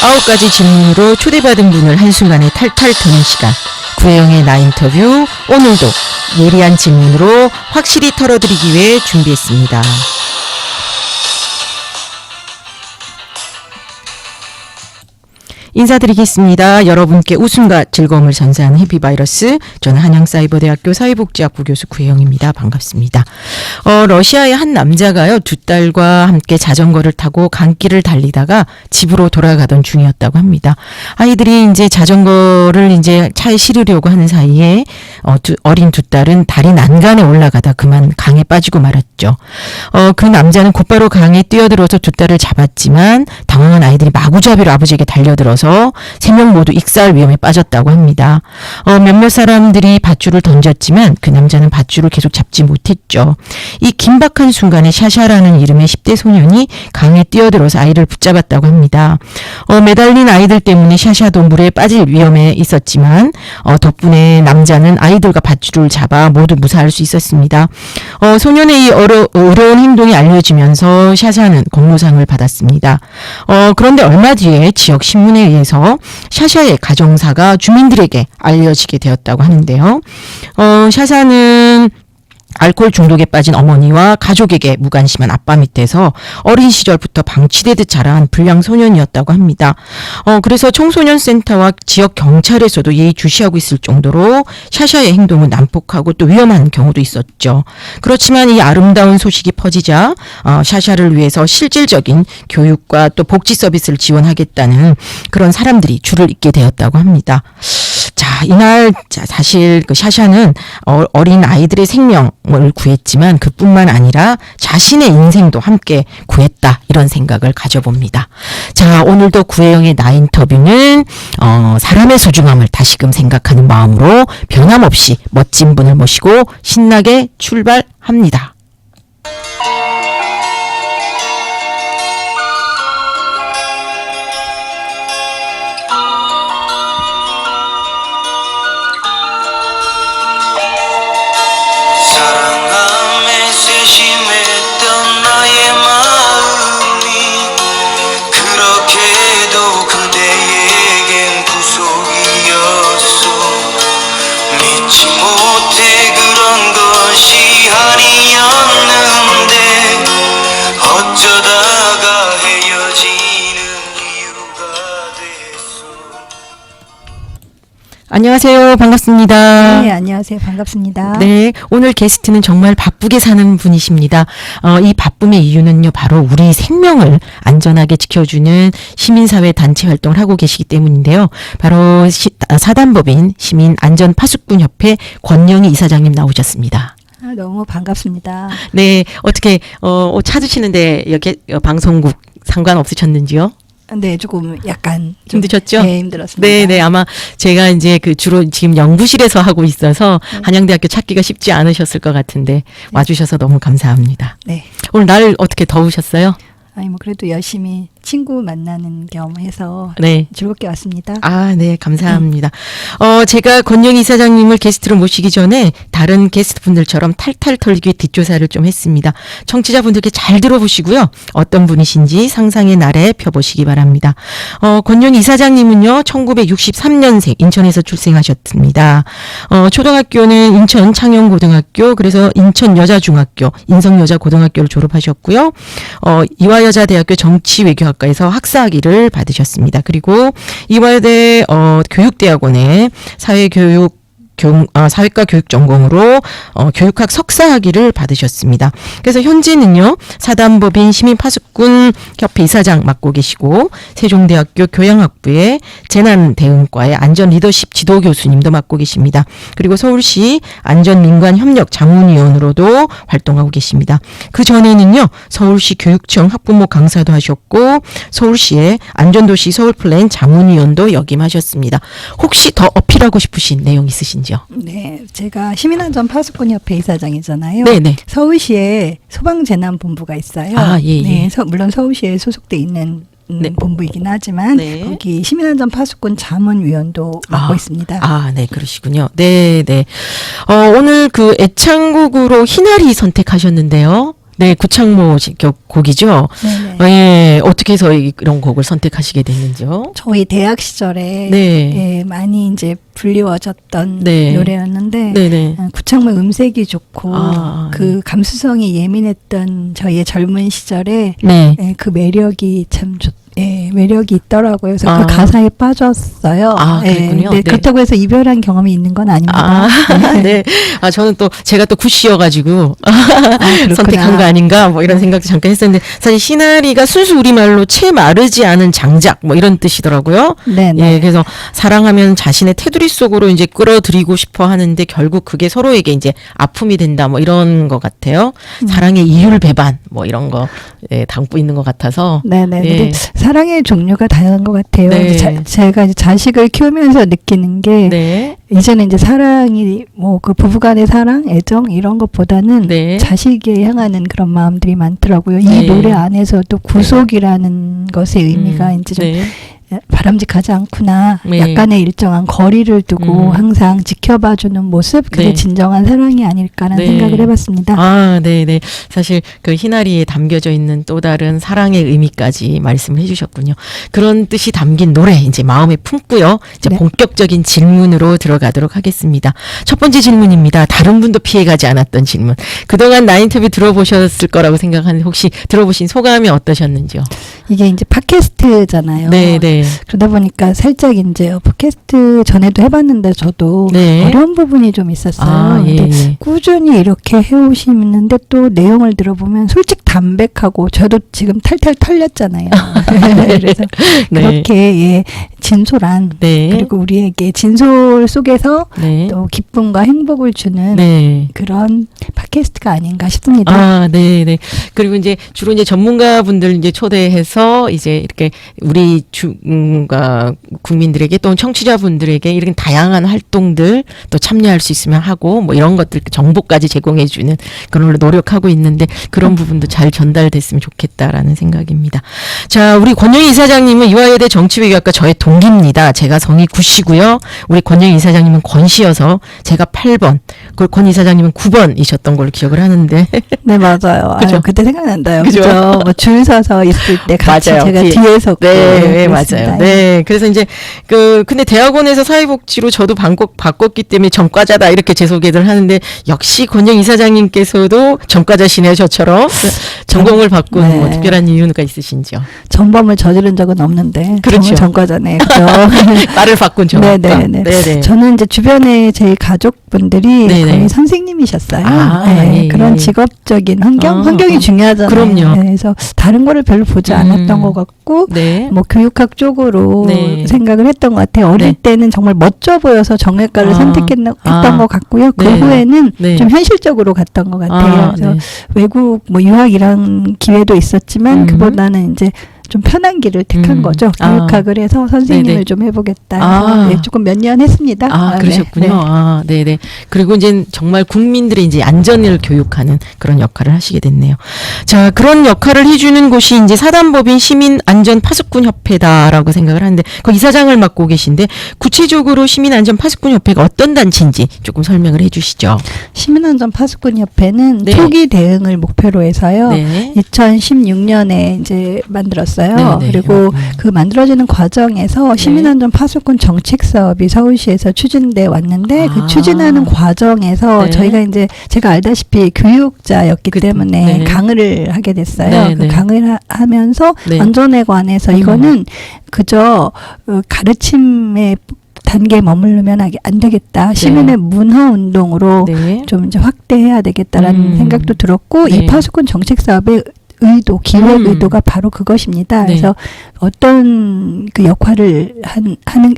9가지 질문으로 초대받은 분을 한순간에 탈탈 터는 시간. 구혜영의 나인터뷰. 오늘도 예리한 질문으로 확실히 털어드리기 위해 준비했습니다. 인사드리겠습니다. 여러분께 웃음과 즐거움을 선사하는 해피바이러스. 저는 한양사이버대학교 사회복지학부 교수 구혜영입니다. 반갑습니다. 러시아의 한 남자가요, 두 딸과 함께 자전거를 타고 강길을 달리다가 집으로 돌아가던 중이었다고 합니다. 아이들이 이제 자전거를 이제 차에 실으려고 하는 사이에 어린 두 딸은 다리 난간에 올라가다 그만 강에 빠지고 말았죠. 그 남자는 곧바로 강에 뛰어들어서 두 딸을 잡았지만 당황한 아이들이 마구잡이로 아버지에게 달려들어서 3명 모두 익사할 위험에 빠졌다고 합니다. 몇몇 사람들이 밧줄을 던졌지만 그 남자는 밧줄을 계속 잡지 못했죠. 이 긴박한 순간에 샤샤라는 이름의 10대 소년이 강에 뛰어들어서 아이를 붙잡았다고 합니다. 매달린 아이들 때문에 샤샤도 물에 빠질 위험에 있었지만 덕분에 남자는 아이들과 밧줄을 잡아 모두 무사할 수 있었습니다. 소년의 이 어려운 행동이 알려지면서 샤샤는 공로상을 받았습니다. 그런데 얼마 뒤에 지역 신문에 의해서 샤샤의 가정사가 주민들에게 알려지게 되었다고 하는데요. 샤샤는 알코올 중독에 빠진 어머니와 가족에게 무관심한 아빠 밑에서 어린 시절부터 방치되듯 자란 불량 소년이었다고 합니다. 그래서 청소년 센터와 지역 경찰에서도 예의주시하고 있을 정도로 샤샤의 행동은 난폭하고 또 위험한 경우도 있었죠. 그렇지만 이 아름다운 소식이 퍼지자 샤샤를 위해서 실질적인 교육과 또 복지 서비스를 지원하겠다는 그런 사람들이 줄을 잇게 되었다고 합니다. 자, 이날 사실 그 샤샤는 어린 아이들의 생명을 구했지만 그뿐만 아니라 자신의 인생도 함께 구했다, 이런 생각을 가져봅니다. 자, 오늘도 구혜영의 나인터뷰는 사람의 소중함을 다시금 생각하는 마음으로 변함없이 멋진 분을 모시고 신나게 출발합니다. 심했던 나의 마음이 그렇게도 그대에겐 구속이었어. 믿지 못해 그런 것이 아니었는데 어쩌다가 헤어지는 이유가 됐어. 안녕하세요. 반갑습니다. 네, 안녕하세요. 반갑습니다. 네, 오늘 게스트는 정말 바쁘게 사는 분이십니다. 이 바쁨의 이유는요, 바로 우리 생명을 안전하게 지켜주는 시민사회 단체 활동을 하고 계시기 때문인데요. 바로 사단법인 시민안전파수꾼협회 권영희 이사장님 나오셨습니다. 너무 반갑습니다. 네, 어떻게 옷 찾으시는데 여기 방송국 상관없으셨는지요? 네, 조금 약간 힘드셨죠? 네, 힘들었습니다. 네, 아마 제가 이제 주로 지금 연구실에서 하고 있어서 한양대학교 찾기가 쉽지 않으셨을 것 같은데 와주셔서 너무 감사합니다. 네. 오늘 날 어떻게 더우셨어요? 아니 뭐 그래도 열심히 친구 만나는 겸 해서 네. 즐겁게 왔습니다. 아, 네, 감사합니다. 제가 권영희 이사장님을 게스트로 모시기 전에 다른 게스트 분들처럼 탈탈 털기 뒷조사를 좀 했습니다. 청취자분들께 잘 들어보시고요. 어떤 분이신지 상상의 나래 펴보시기 바랍니다. 권영희 이사장님은요, 1963년생 인천에서 출생하셨습니다. 초등학교는 인천 창영고등학교, 그래서 인천여자중학교, 인성여자고등학교를 졸업하셨고요. 이화여자대학교 정치외교학과에서 학사학위를 받으셨습니다. 그리고 이화여대 교육대학원에 사회과 교육 전공으로 교육학 석사학위를 받으셨습니다. 그래서 현재는요, 사단법인 시민파수꾼협회 이사장 맡고 계시고 세종대학교 교양학부의 재난대응과의 안전리더십 지도교수님도 맡고 계십니다. 그리고 서울시 안전민관협력 자문위원으로도 활동하고 계십니다. 그 전에는요, 서울시 교육청 학부모 강사도 하셨고 서울시의 안전도시 서울플랜 자문위원도 역임하셨습니다. 혹시 더 어필하고 싶으신 내용 있으신지요? 네, 제가 시민안전파수꾼협회 이사장이잖아요. 네네. 서울시에 소방재난본부가 있어요. 아, 예, 예. 네, 물론 서울시에 소속돼 있는 네. 본부이긴 하지만 네. 거기 시민안전파수꾼 자문위원도 맡고 있습니다. 아, 네, 그러시군요. 네, 네. 오늘 그 애창곡으로 희나리 선택하셨는데요. 네, 구창모 곡이죠. 네네. 예, 어떻게 해서 이런 곡을 선택하시게 됐는지요? 저희 대학 시절에 네. 예, 많이 이제 불리워졌던 네. 노래였는데 네네. 구창모 음색이 좋고 아, 그 감수성이 예민했던 저희의 젊은 시절에 네. 예, 그 매력이 참 매력이 있더라고요. 그래서 아. 그 가사에 빠졌어요. 아, 그랬군요. 네, 네. 그렇다고 해서 이별한 경험이 있는 건 아닙니다. 네. 아, 저는 또, 제가 또 굿이어가지고, 그렇구나. 선택한 거 아닌가, 뭐 이런 생각도 잠깐 했었는데, 사실 시나리가 순수 우리말로 채 마르지 않은 장작, 뭐 이런 뜻이더라고요. 네네. 예, 그래서 사랑하면 자신의 테두리 속으로 이제 끌어들이고 싶어 하는데, 결국 그게 서로에게 이제 아픔이 된다, 뭐 이런 것 같아요. 사랑의 이율배반, 뭐 이런 거, 예, 담고 있는 것 같아서. 네네. 예. 근데 사랑의 종류가 다양한 것 같아요. 네. 이제 제가 이제 자식을 키우면서 느끼는 게 네. 이제는 이제 사랑이 뭐 그 부부간의 사랑, 애정 이런 것보다는 네. 자식에 향하는 그런 마음들이 많더라고요. 네. 이 노래 안에서도 구속이라는 것의 의미가 이제 좀 네. 바람직하지 않구나. 네. 약간의 일정한 거리를 두고 항상 지켜봐주는 모습, 그게 네. 진정한 사랑이 아닐까라는 네. 생각을 해봤습니다. 아, 네네. 사실 그 희나리에 담겨져 있는 또 다른 사랑의 의미까지 말씀을 해주셨군요. 그런 뜻이 담긴 노래 이제 마음에 품고요. 이제 네. 본격적인 질문으로 들어가도록 하겠습니다. 첫 번째 질문입니다. 다른 분도 피해가지 않았던 질문. 그동안 나인터뷰 들어보셨을 거라고 생각하는데 혹시 들어보신 소감이 어떠셨는지요? 이게 이제 팟캐스트잖아요. 네네. 그러다 보니까 살짝 이제 팟캐스트 전에도 해봤는데 저도 네. 어려운 부분이 좀 있었어요. 아, 예, 근데 예. 꾸준히 이렇게 해오시는데 또 내용을 들어보면 솔직히 담백하고 저도 지금 탈탈 털렸잖아요. 그래서 네. 그렇게 예, 진솔한 네. 그리고 우리에게 진솔 속에서 네. 또 기쁨과 행복을 주는 네. 그런 팟캐스트가 아닌가 싶습니다. 아, 네, 네. 그리고 이제 주로 이제 전문가분들 이제 초대해서 이제 이렇게 우리 국민들에게 또 청취자분들에게 이런 다양한 활동들 또 참여할 수 있으면 하고 뭐 이런 것들 정보까지 제공해주는 그런 걸로 노력하고 있는데 그런 부분도 잘 전달됐으면 좋겠다라는 생각입니다. 자, 우리 권영희 이사장님은 이화여대 정치외교학과 저의 동기입니다. 제가 성이 구시고요. 우리 권영희 이사장님은 권씨여서 제가 8번, 권 이사장님은 9번이셨던 걸로 기억을 하는데. 네, 맞아요. 그죠? 아유, 그때 생각난다요. 그죠? 그죠? 뭐 줄 서서 있을 때 같이 맞아요. 제가 뒤에. 뒤에 섰고. 네, 그랬습니다. 맞아요. 네. 그래서 이제 근데 대학원에서 사회복지로 저도 바꿨기 때문에 전과자다 이렇게 제 소개를 하는데 역시 권영 이사장님께서도 전과자시네요, 저처럼. 전공을 바꾼 네. 뭐 특별한 이유가 있으신지요? 전범을 저지른 적은 없는데. 그렇죠. 전과자네. 그죠? 나를 바꾼 전과. 네네네. 네네. 저는 이제 주변에 제 가족분들이 네네. 거의 선생님이셨어요. 아, 네, 예, 그런 예. 직업적인 환경이 아, 중요하잖아요. 그럼요. 네, 그래서 다른 거를 별로 보지 않았던 것 같고, 네. 뭐 교육학 쪽으로 네. 생각을 했던 것 같아요. 어릴 네. 때는 정말 멋져 보여서 정외과를 선택했던 것 같고요. 그 네. 후에는 네. 좀 현실적으로 갔던 것 같아요. 그래서 네. 외국 뭐 유학 이런 기회도 있었지만 그보다는 이제 좀 편한 길을 택한 거죠. 교육학을 해서 선생님을 네네. 좀 해보겠다 해서 아. 네, 조금 몇 년 했습니다. 아, 그러셨군요. 네. 아, 네네. 그리고 이제 정말 국민들의 이제 안전을 교육하는 그런 역할을 하시게 됐네요. 자, 그런 역할을 해주는 곳이 이제 사단법인 시민안전파수꾼협회다라고 생각을 하는데, 그 이사장을 맡고 계신데, 구체적으로 시민안전파수꾼협회가 어떤 단체인지 조금 설명을 해 주시죠. 시민안전파수꾼협회는 네. 초기 대응을 목표로 해서요. 네. 2016년에 이제 만들었어요. 네네. 그리고 그 만들어지는 과정에서 시민안전 파수꾼 정책 사업이 서울시에서 추진돼 왔는데 아. 그 추진하는 과정에서 네. 저희가 이제 제가 알다시피 교육자였기 때문에 네. 강의를 하게 됐어요. 네, 그 네. 강의를 하면서 네. 안전에 관해서 이거는 그저 가르침의 단계에 머무르면 안 되겠다. 시민의 문화 운동으로 네. 좀 이제 확대해야 되겠다라는 생각도 들었고 네. 이 파수꾼 정책 사업의 의도, 기획 의도가 바로 그것입니다. 네. 그래서 어떤 그 역할을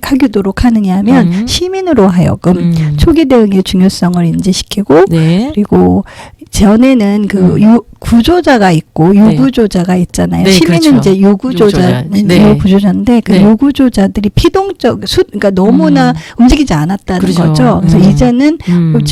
하도록 하느냐 하면 시민으로 하여금 초기 대응의 중요성을 인지시키고 네. 그리고 전에는 그 구조자가 있고 유구조자가 있잖아요. 네, 시민은 그렇죠. 이제 유구조자는 네. 유구조자인데 그 네. 유구조자들이 그러니까 너무나 움직이지 않았다는 그렇죠. 거죠. 그래서 이제는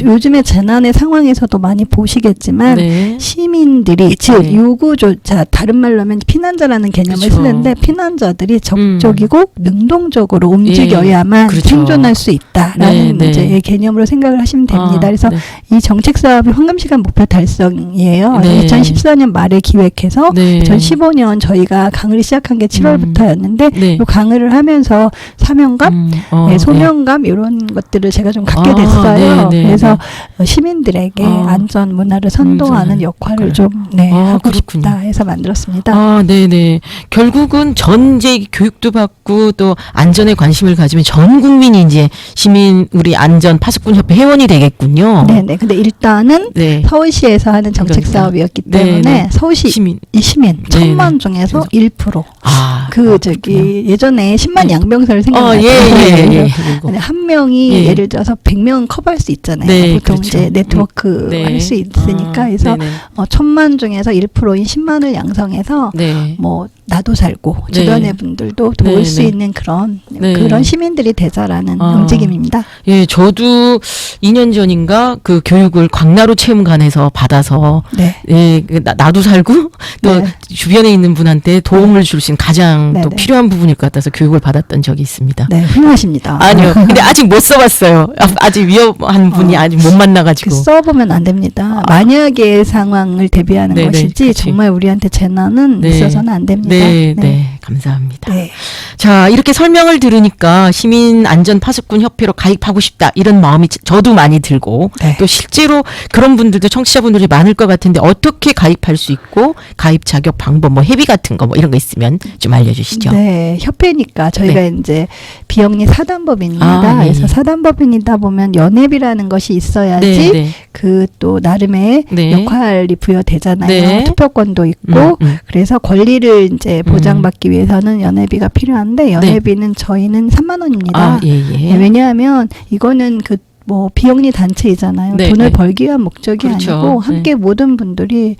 요즘의 재난의 상황에서도 많이 보시겠지만 네. 시민들이 즉 네. 유구조자 다른 말로 하면 피난자라는 개념을 그렇죠. 쓰는데 피난자들이 적극적이고 능동적으로 움직여야만 그렇죠. 생존할 수 있다라는 네, 네. 이제 개념으로 생각을 하시면 됩니다. 그래서 네. 이 정책 사업이 황금 시간 목표 달성이에요. 네. 2014년 말에 기획해서 네. 2015년 저희가 강의를 시작한 게 7월부터였는데 네. 이 강의를 하면서 사명감, 네, 소명감 이런 것들을 제가 좀 갖게 됐어요. 네, 네, 그래서 시민들에게 안전 문화를 선도하는 역할을 좀 하고 그렇군요. 싶다 해서 만들었습니다. 아, 네네. 결국은 전제 교육도 받고 또 안전에 관심을 가지면 전 국민이 이제 시민 우리 안전 파수꾼 협회 회원이 되겠군요. 네네. 근데 일단은 네. 서울시에서 하는 정책 그러니까. 사업이었기 네, 때문에 네. 서울시 시민. 시민 네, 1000만 네. 중에서 1%. 아, 저기 예전에 10만 네. 양병설 생각나요. 예. 한 명이 예. 예를 들어서 100명 커버할 수 있잖아요. 네, 보통 그렇죠. 이제 네트워크 네. 할 수 있으니까. 그래서 네네. 1000만 중에서 1%인 10만을 양성해서 네. 뭐 나도 살고 네. 주변의 분들도 도울 네, 수 네. 있는 그런 네. 시민들이 되자라는 아. 움직임입니다. 예, 저도 2년 전인가 그 교육을 광나루 체험관에서 받아서 네. 예, 나도 살고 또 네. 주변에 있는 분한테 도움을 줄 수 있는 가장 네, 또 네. 필요한 부분일 것 같아서 교육을 받았던 적이 있습니다. 네, 훌륭하십니다. 아니요. 근데 아직 못 써봤어요. 아직 위험한 분이 아직 못 만나가지고. 써보면 안 됩니다. 만약의 상황을 대비하는 네네, 것이지 그치. 정말 우리한테 재난은 네. 있어서는 안 됩니다. 네. 감사합니다. 네. 자, 이렇게 설명을 들으니까 시민안전파수꾼협회로 가입하고 싶다 이런 마음이 저도 많이 들고 네. 또 실제로 그런 분들도 청취자분들이 많을 것 같은데 어떻게 가입할 수 있고 가입 자격 방법 뭐 회비 같은 거 뭐 이런 거 있으면 좀 알려주시죠. 네, 협회니까 저희가 이제 비영리 사단법인입니다. 아, 예, 그래서 예. 사단법인이다 보면 연회비라는 것이 있어야지 네. 그 또 나름의 네. 역할이 부여되잖아요. 네. 투표권도 있고 그래서 권리를 이제 보장받기 위해서는 연회비가 필요한데 연회비는 저희는 3만 원입니다. 아, 예. 네, 왜냐하면 이거는 그 뭐 비영리 단체이잖아요. 네, 돈을 네. 벌기 위한 목적이 그렇죠. 아니고 함께 모든 분들이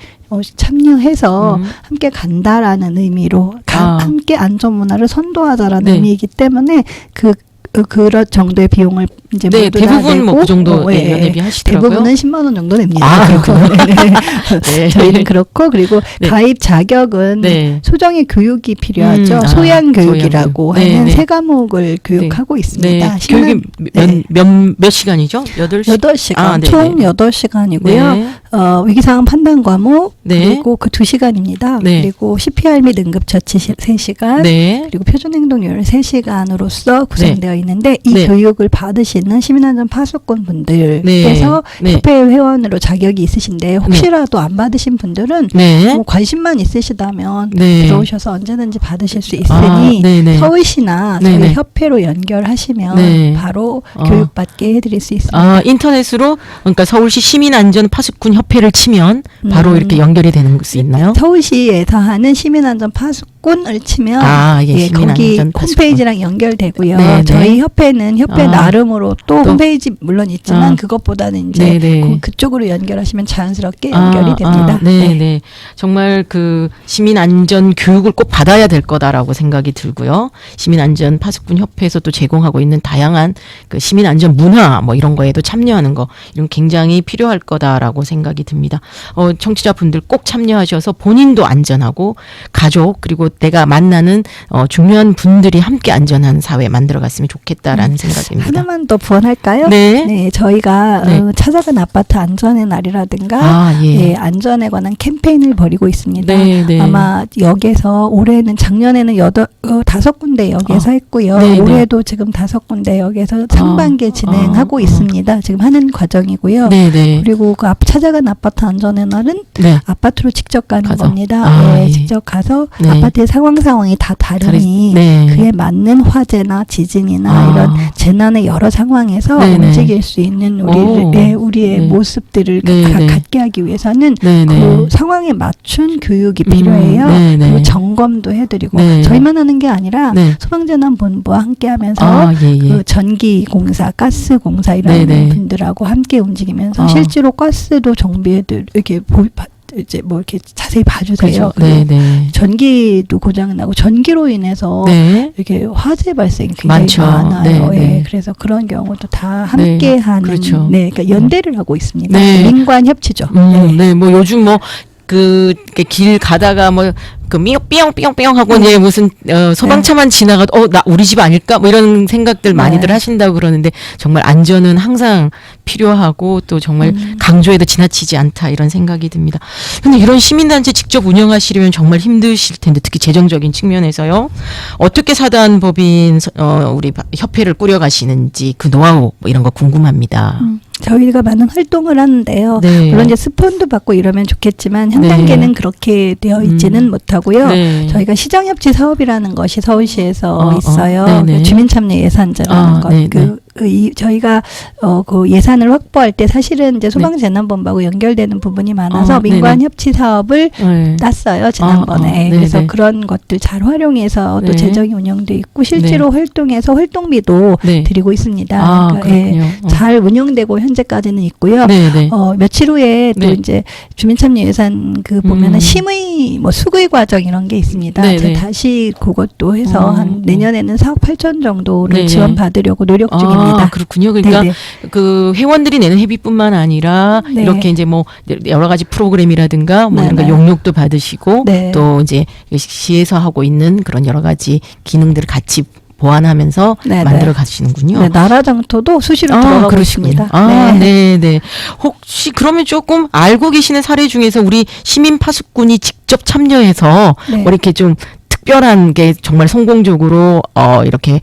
참여해서 함께 간다라는 의미로 함께 안전 문화를 선도하자라는 네. 의미이기 때문에 그런 정도의 비용을 이제 네, 모두 다 대부분 내고 뭐 그 정도 예, 연회비 하시더라고요. 대부분은 10만 원 정도 냅니다. 아, 그렇군요. 네. 저희는 그렇고 그리고 네. 가입 자격은 네. 소정의 교육이 필요하죠. 아, 소양 교육이라고 소양 교육. 하는 네, 세 과목을 교육하고 있습니다. 네. 교육이 몇 시간이죠? 8시? 8시간, 아, 네, 총 네. 8시간이고요. 네. 위기상황 판단 과목, 네. 그리고 그 2시간입니다. 네. 그리고 CPR 및 응급처치 3시간, 네. 그리고 표준행동률 3시간으로서 구성되어 있는데 이 네. 교육을 받으시는 시민안전 파수꾼 분들께서 네. 협회 회원으로 자격이 있으신데 혹시라도 안 받으신 분들은 네. 뭐 관심만 있으시다면 네. 들어오셔서 언제든지 받으실 수 아, 있으니 네네. 서울시나 네네. 저희 협회로 연결하시면 네. 바로 교육받게 해드릴 수 있습니다. 아, 인터넷으로 그러니까 서울시 시민안전파수꾼 협회를 치면 바로 이렇게 연결이 되는 수 있나요? 서울시에서 하는 시민안전 파수꾼을 치면 아, 예, 거기 시민안전 파수꾼. 홈페이지랑 연결되고요. 네, 저희 네. 협회는 협회 아, 나름으로 또 또. 홈페이지 물론 있지만 아. 그것보다는 이제 네, 네. 그쪽으로 연결하시면 자연스럽게 연결이 됩니다. 네. 정말 그 시민안전 교육을 꼭 받아야 될 거다라고 생각이 들고요. 시민안전 파수꾼 협회에서 또 제공하고 있는 다양한 그 시민안전 문화 뭐 이런 거에도 참여하는 거 이런 굉장히 필요할 거다라고 생각이 듭니다. 청취자분들 꼭 참여하셔서 본인도 안전하고 가족 그리고 내가 만나는 중요한 분들이 함께 안전한 사회 만들어갔으면 좋겠다라는 생각입니다. 하나만 더 부원할까요? 네. 저희가 네. 찾아간 아파트 안전의 날이라든가 아, 예. 안전에 관한 캠페인을 벌이고 있습니다. 네. 아마 역에서 올해는 작년에는 5군데 역에서 했고요. 네, 네. 올해도 지금 5군데 역에서 상반기에 진행하고 있습니다. 지금 하는 과정이고요. 네. 그리고 그 찾아간 아파트 안전의 날은 네. 아파트로 직접 가는 가서. 겁니다. 아, 예. 직접 가서 네. 아파트의 상황이 다 다르니 네. 그에 맞는 화재나 지진이나 이런 재난의 여러 상황에서 네네. 움직일 수 있는 우리의 네. 모습들을 네네. 갖게 하기 위해서는 네네. 그 상황에 맞춘 교육이 필요해요. 네네. 그리고 점검도 해드리고 네. 저희만 하는 게 아니라 네. 소방재난본부와 함께하면서 아, 예. 그 전기공사, 가스공사 이런 네네. 분들하고 함께 움직이면서 실제로 가스도 정비해들 이렇게 이제 뭐 이렇게 자세히 봐주세요. 그렇죠. 네. 전기도 고장 나고 전기로 인해서 네. 이렇게 화재 발생이 굉장히 많죠. 많아요. 네. 그래서 그런 경우도 다 함께하는, 그렇죠. 그러니까 연대를 하고 있습니다. 네. 민관 협치죠. 네. 뭐 요즘 뭐 그 길 가다가 뭐 그 삐용삐용삐용 하고 이제 무슨 소방차만 지나가도 나 우리 집 아닐까 뭐 이런 생각들 많이들 하신다고 그러는데 정말 안전은 항상 필요하고 또 정말 강조해도 지나치지 않다 이런 생각이 듭니다. 근데 이런 시민단체 직접 운영하시려면 정말 힘드실 텐데 특히 재정적인 측면에서요. 어떻게 사단법인 우리 협회를 꾸려가시는지 그 노하우 뭐 이런 거 궁금합니다. 저희가 많은 활동을 하는데요. 네. 물론 이제 스폰도 받고 이러면 좋겠지만 현 단계는 그렇게 되어 있지는 못하고요. 네. 저희가 시정협치 사업이라는 것이 서울시에서 있어요. 네네. 그 주민참여 예산제라는 것. 네네. 저희가 그 예산을 확보할 때 사실은 이제 소방재난본부하고 연결되는 부분이 많아서 민관 협치 사업을 땄어요 지난번에. 그래서 그런 것들 잘 활용해서 또 재정이 운영돼 있고 실제로 활동해서 활동비도 드리고 있습니다. 그러니까 잘 운영되고 현재까지는 있고요. 며칠 후에 또 이제 주민참여 예산 그 보면은 심의 뭐 수의 과정 이런 게 있습니다. 제가 다시 그것도 해서 한 내년에는 4억 8천 정도를 지원 받으려고 노력 중입니다. 그렇군요. 그러니까 그 회원들이 내는 회비뿐만 아니라 이렇게 이제 뭐 여러 가지 프로그램이라든가 뭐 이런 거 용역도 받으시고 또 이제 시에서 하고 있는 그런 여러 가지 기능들을 같이 보완하면서 만들어 가시는군요. 네, 나라 장터도 수시로 들어가고 있습니다. 네. 혹시 그러면 조금 알고 계시는 사례 중에서 우리 시민 파수꾼이 직접 참여해서 뭐 이렇게 좀 특별한 게 정말 성공적으로 이렇게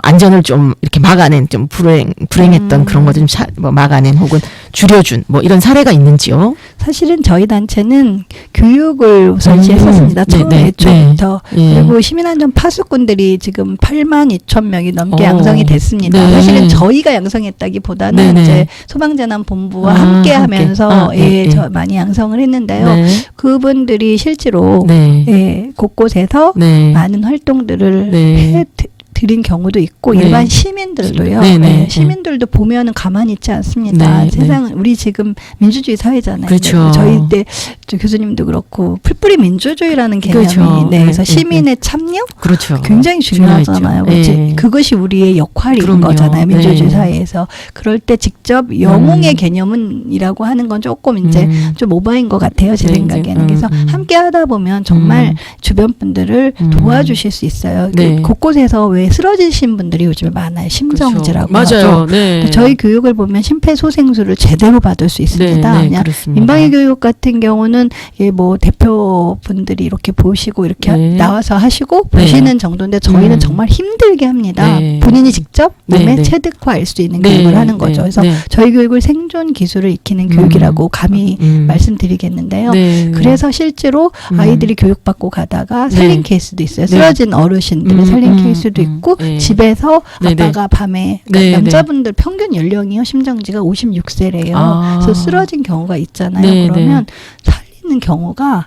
안전을 좀 이렇게 막아낸 좀 불행했던 그런 것들 좀 막아낸 혹은 줄여준 뭐 이런 사례가 있는지요? 사실은 저희 단체는 교육을 설치했었습니다. 처음에 애초부터. 그리고 시민안전 파수꾼들이 지금 8만 2천 명이 넘게 양성이 됐습니다. 사실은 저희가 양성했다기보다는 이제 소방재난본부와 함께하면서 저 많이 양성을 했는데요. 그분들이 실제로 곳곳에서 많은 활동들을 드린 경우도 있고 일반 시민들도요. 시민들도 보면은 가만히 있지 않습니다. 세상은 우리 지금 민주주의 사회잖아요. 그렇죠. 저희 때 교수님도 그렇고 풀뿌리 민주주의라는 개념이 그래서 시민의 참여 굉장히 중요하잖아요. 그것이 우리의 역할인 거잖아요. 민주주의 사회에서. 그럴 때 직접 영웅의 개념은이라고 하는 건 조금 이제 좀 오버인 것 같아요. 제 생각에는. 그래서 함께 하다 보면 정말 주변 분들을 도와주실 수 있어요. 곳곳에서 왜 쓰러지신 분들이 요즘에 많아요. 심정지라고 하죠. 저희 교육을 보면 심폐소생술을 제대로 받을 수 있습니다. 그냥 민방위 교육 같은 경우는 뭐 대표분들이 이렇게 보시고 이렇게 나와서 하시고 보시는 정도인데 저희는 정말 힘들게 합니다. 본인이 직접 몸에 체득화할 수 있는 교육을 하는 거죠. 그래서 저희 교육을 생존 기술을 익히는 교육이라고 감히 말씀드리겠는데요. 그래서 실제로 아이들이 교육받고 가다가 살린 케이스도 있어요. 쓰러진 어르신들의 살린 케이스도 있고 집에서 아빠가 밤에 그러니까 남자분들 평균 연령이요 심정지가 56세래요. 그래서 쓰러진 경우가 있잖아요. 그러면 살리는 경우가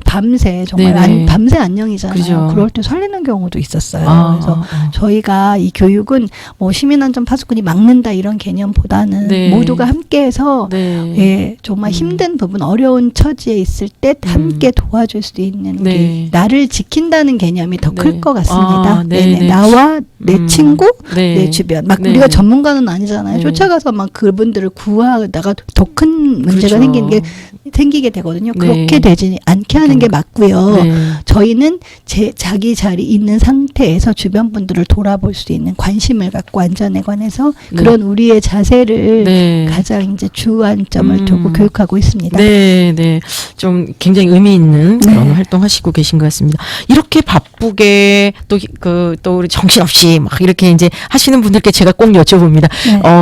밤새 정말 밤새 안녕이잖아요. 그럴 때 살리는 경우도 있었어요. 그래서 저희가 이 교육은 뭐 시민안전 파수꾼이 막는다 이런 개념보다는 모두가 함께해서 정말 힘든 부분 어려운 처지에 있을 때 함께 도와줄 수 있는 우리 나를 지킨다는 개념이 더 클 것 같습니다. 나와 내 친구, 내 주변. 막 우리가 전문가는 아니잖아요. 쫓아가서 막 그분들을 구하다가 더 큰 문제가 생기게 되거든요. 그렇게 되지 않게 하는 게 맞고요. 저희는 자기 자리 있는 상태에서 주변 분들을 돌아볼 수 있는 관심을 갖고 안전에 관해서 그런 우리의 자세를 가장 이제 주안점을 두고 교육하고 있습니다. 좀 굉장히 의미 있는 그런 활동하시고 계신 것 같습니다. 이렇게 바쁘게 또 우리 정신없이 막 이렇게 이제 하시는 분들께 제가 꼭 여쭤봅니다.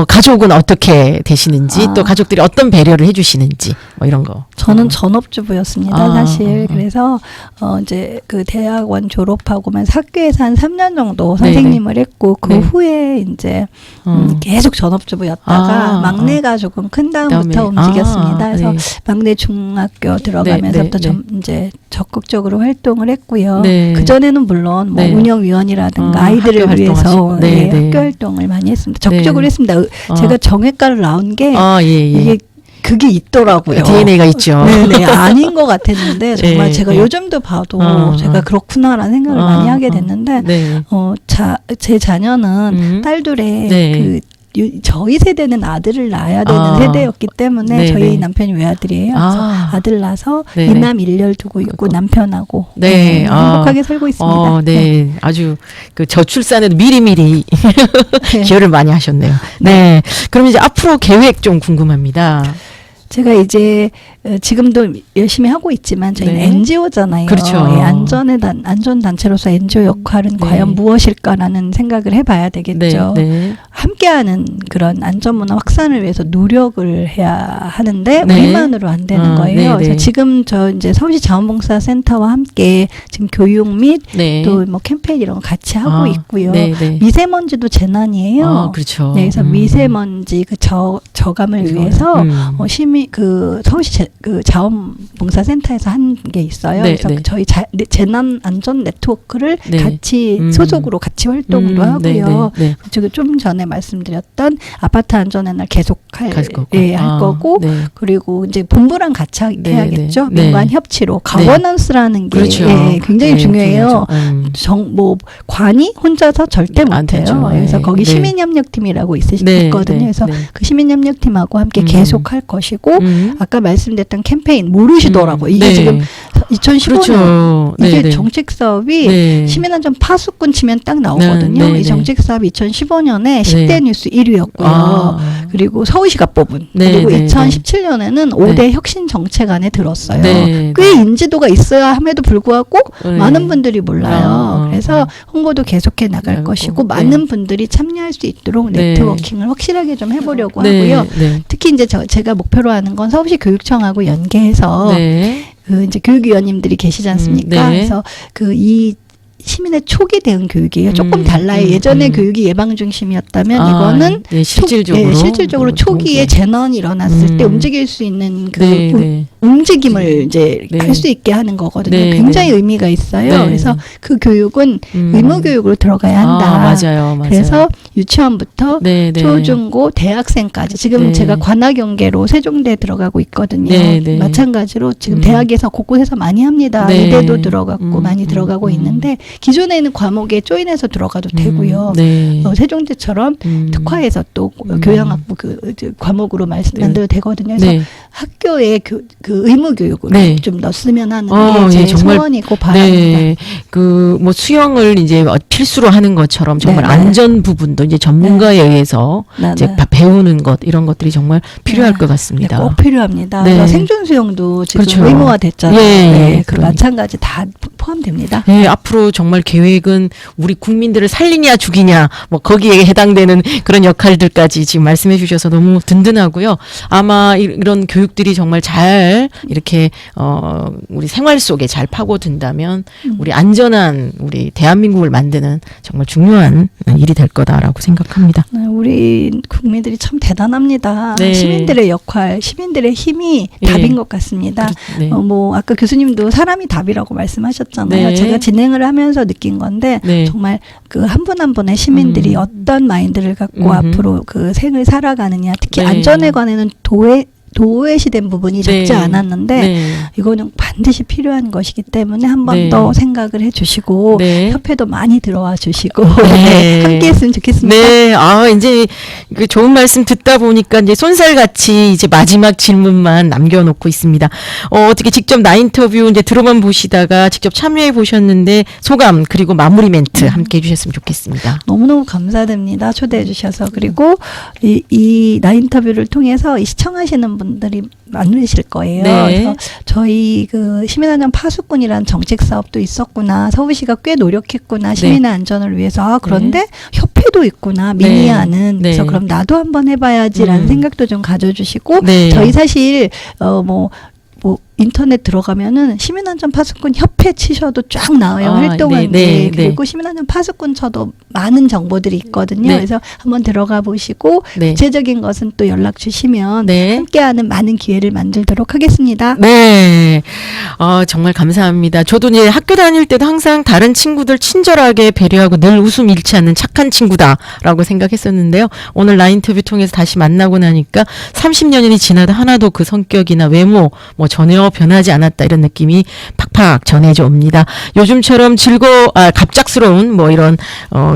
가족은 어떻게 되시는지 또 가족들이 어떤 배려를 해주시는지 뭐 이런 거. 저는 전업주부였습니다, 사실. 그래서 이제 그 대학원 졸업하고만 학교에서 한 3년 정도 선생님을 했고 그 후에 이제 계속 전업주부였다가 막내가 조금 큰 다음부터 움직였습니다. 그래서 막내 중학교 들어가면서부터 이제 적극적으로 활동을 했고요. 그 전에는 물론 뭐 운영위원이라든가 아이들을 위해서 학교 활동을 많이 했습니다. 적극적으로 했습니다. 제가 정외과를 나온 게 이게 그게 있더라고요. DNA가 있죠. 아닌 것 같았는데 정말 제가 요즘도 봐도 제가 그렇구나라는 생각을 많이 하게 됐는데 제 자녀는 딸들의 그 저희 세대는 아들을 낳아야 되는 세대였기 때문에 네네. 저희 남편이 외아들이에요. 그래서 아들 낳아서 네네. 이남 일녀를 두고 있고 남편하고 네. 행복하게 살고 있습니다. 네. 아주 그 저출산에도 미리미리 기여를 많이 하셨네요. 네. 그럼 이제 앞으로 계획 좀 궁금합니다. 제가 이제 지금도 열심히 하고 있지만 저희는 NGO잖아요. 그렇죠. 안전단체로서 NGO 역할은 과연 무엇일까라는 생각을 해봐야 되겠죠. 함께하는 그런 안전문화 확산을 위해서 노력을 해야 하는데 우리만으로 안 되는 거예요. 그래서 지금 저 이제 서울시 자원봉사센터와 함께 지금 교육 및 또 뭐 캠페인 이런 거 같이 하고 있고요. 미세먼지도 재난이에요. 그렇죠. 그래서 미세먼지 그 저감을 위해서 서울시 그 자원봉사센터에서 한 게 있어요. 그래서 저희 재난 안전 네트워크를 같이 소속으로 같이 활동도 하고요. 제가 좀 전에 말씀드렸던 아파트 안전의 날 계속 할 거고 그리고 이제 본부랑 같이 해야겠죠. 민관 협치로 가버넌스라는 게 굉장히 중요해요. 뭐 관이 혼자서 절대 못해요. 그래서 거기 시민협력팀이라고 있거든요. 그래서 그 시민협력팀하고 함께 계속 할 것이고 아까 말씀드렸던 캠페인 모르시더라고요. 이게 지금 2015년 이게 정책 사업이 시민안전 파수꾼 치면 딱 나오거든요. 이 정책 사업이 2015년에 10대 뉴스 1위였고요. 그리고 서울시가 뽑은 그리고 2017년에는 5대 혁신 정책 안에 들었어요. 꽤 인지도가 있어야 함에도 불구하고 많은 분들이 몰라요. 그래서 홍보도 계속해 나갈 것이고 많은 분들이 참여할 수 있도록 네트워킹을 확실하게 좀 해보려고 하고요. 특히 이제 제가 목표로 하는 건 서울시 교육청하고 연계해서 그 이제 교육위원님들이 계시지 않습니까? 그래서 이 시민의 초기 대응 교육이에요. 조금 달라요. 예전에 교육이 예방 중심이었다면 이거는 실질적으로 초기에 재난이 일어났을 때 움직일 수 있는 움직임을 이제 할 수 있게 하는 거거든요. 굉장히 의미가 있어요. 그래서 그 교육은 의무 교육으로 들어가야 한다. 맞아요. 그래서 유치원부터 초중고 대학생까지 지금 제가 관악연계로 세종대에 들어가고 있거든요. 마찬가지로 지금 대학에서 곳곳에서 많이 합니다. 의대도 들어갔고 많이 들어가고 있는데 기존에 있는 과목에 조인해서 들어가도 되고요. 세종대처럼 특화해서 또 교양학부 그 과목으로 만들어도 되거든요. 그래서 학교에 그 의무 교육으로 좀 넣었으면 하는 게 제 소원이고 바람입니다. 그 뭐 수영을 이제 필수로 하는 것처럼 정말 안전 부분도 이제 전문가에 의해서 이제 배우는 것 이런 것들이 정말 필요할 것 같습니다. 꼭 필요합니다. 생존 수영도 지금 의무화 됐잖아요. 그 마찬가지 다 포함됩니다. 앞으로 정말 계획은 우리 국민들을 살리냐 죽이냐 뭐 거기에 해당되는 그런 역할들까지 지금 말씀해 주셔서 너무 든든하고요. 아마 이런 교육들이 정말 잘 이렇게 우리 생활 속에 잘 파고든다면 우리 안전한 우리 대한민국을 만드는 정말 중요한 일이 될 거다라고 생각합니다. 우리 국민들이 참 대단합니다. 시민들의 역할, 시민들의 힘이 답인 것 같습니다. 뭐 아까 교수님도 사람이 답이라고 말씀하셨잖아요. 제가 진행을 하면서 느낀 건데 정말 그 한 분 한 분의 시민들이 어떤 마인드를 갖고 앞으로 그 생을 살아가느냐, 특히 안전에 관해는 도외시된 부분이 적지 않았는데 이거는 반드시 필요한 것이기 때문에 한 번 더 생각을 해주시고 협회도 많이 들어와 주시고 함께했으면 좋겠습니다. 이제 그 좋은 말씀 듣다 보니까 이제 손살같이 이제 마지막 질문만 남겨놓고 있습니다. 어떻게 직접 나 인터뷰 이제 들어만 보시다가 직접 참여해 보셨는데 소감 그리고 마무리 멘트 함께 해주셨으면 좋겠습니다. 너무너무 감사드립니다. 초대해 주셔서. 그리고 이 나 인터뷰를 통해서 시청하시는 분들이 많으실 거예요. 그래서 저희 그 시민안전 파수꾼이라는 정책 사업도 있었구나. 서울시가 꽤 노력했구나. 시민의 안전을 위해서. 그런데 협회도 있구나. 미니아는. 그래서 그럼 나도 한번 해봐야지라는 생각도 좀 가져주시고 저희 사실 뭐 인터넷 들어가면은 시민안전 파수꾼 협회 치셔도 쫙 나와요. 활동한 게. 그리고 시민안전 파수꾼 쳐도 많은 정보들이 있거든요. 그래서 한번 들어가 보시고 구체적인 것은 또 연락 주시면 함께하는 많은 기회를 만들도록 하겠습니다. 정말 감사합니다. 저도 이제 학교 다닐 때도 항상 다른 친구들 친절하게 배려하고 늘 웃음 잃지 않는 착한 친구다라고 생각했었는데요. 오늘 나 인터뷰 통해서 다시 만나고 나니까 30년이 지나도 하나도 그 성격이나 외모 뭐 전혀 전혀 변하지 않았다 이런 느낌이 팍팍 전해져 옵니다. 요즘처럼 갑작스러운 뭐 이런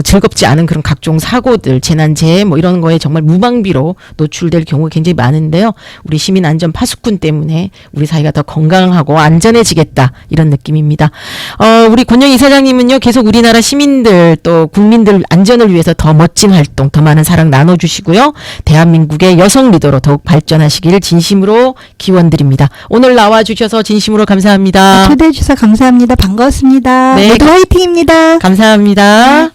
즐겁지 않은 그런 각종 사고들, 재난재해 뭐 이런 거에 정말 무방비로 노출될 경우가 굉장히 많은데요. 우리 시민 안전 파수꾼 때문에 우리 사회가 더 건강하고 안전해지겠다 이런 느낌입니다. 우리 권영희 이사장님은요, 계속 우리나라 시민들 또 국민들 안전을 위해서 더 멋진 활동, 더 많은 사랑 나눠주시고요. 대한민국의 여성 리더로 더욱 발전하시길 진심으로 기원드립니다. 오늘 나와주셔서 진심으로 감사합니다. 초대해 주셔서 감사합니다. 반갑습니다. 네, 모두 화이팅입니다. 감사합니다.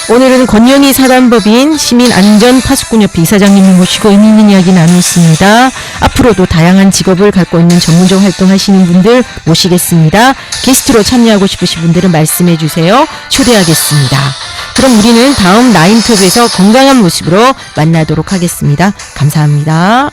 오늘은 권영희 사단법인 시민안전파수꾼협회 이사장님을 모시고 의미 있는 이야기 나누었습니다. 앞으로도 다양한 직업을 갖고 있는 전문적 활동하시는 분들 모시겠습니다. 게스트로 참여하고 싶으신 분들은 말씀해 주세요. 초대하겠습니다. 그럼 우리는 다음 나인톱에서 건강한 모습으로 만나도록 하겠습니다. 감사합니다.